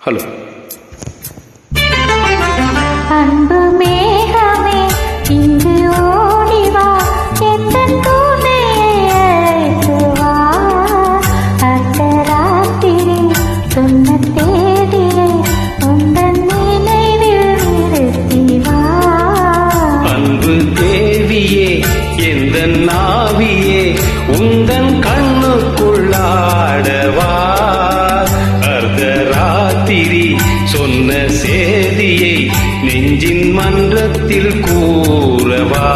Hello. அன்பு மேகமே இங்கு ஓடிவா, எத்தன் துணையை அழைத்து வா. அர்த்தராத்திரி சொன்ன தேதியை உந்தன் நினைவில் நிறுத்தி வா. அன்பு தேவியே எந்தன் நாவியே உந்தன் கண்ணுக்குள்ளாடவா. அர்த்தராத்திரி சொன்ன சேதியை நெஞ்சின் மன்றத்தில் கூறவா.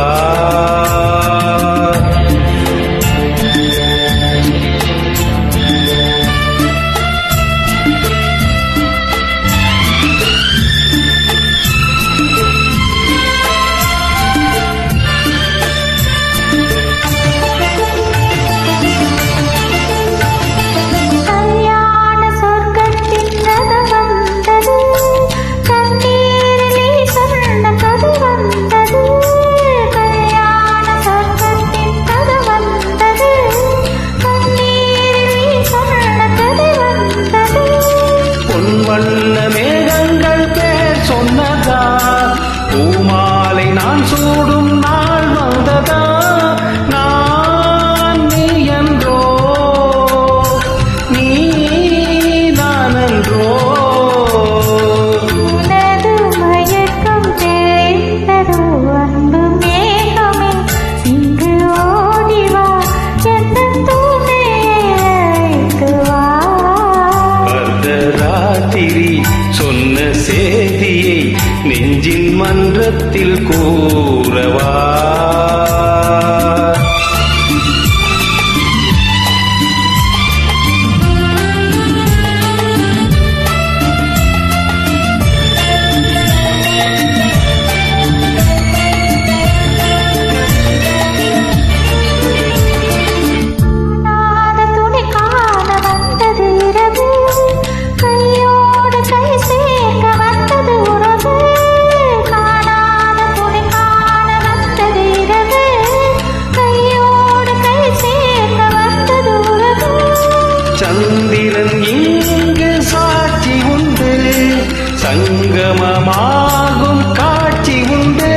வண்ண மேகங்கள் பேர் சொன்னதா, பூமாலை நான் சூடும் நாள் வந்ததா. நான் நீ என்றோ நீ நான் என்றோ. உனது மயக்கம் தெரிந்ததோ அன்பு மேகமே இங்கு ஓடிவா, எந்தன் துணையை அழைத்து வா. அர்த்தராத்திரி சொன்ன சேதியை நெஞ்சின் மன்றத்தில் கூறவா. சந்திரன் இங்கு சாட்சி உண்டு, சங்கமமாகும் காட்சி உண்டு.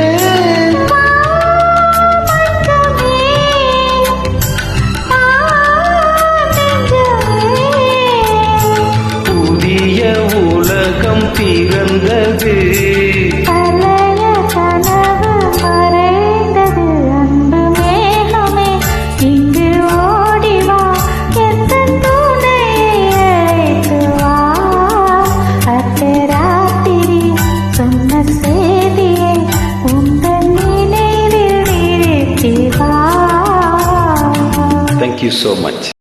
புதிய உலகம் பிறந்தது, Thank you so much.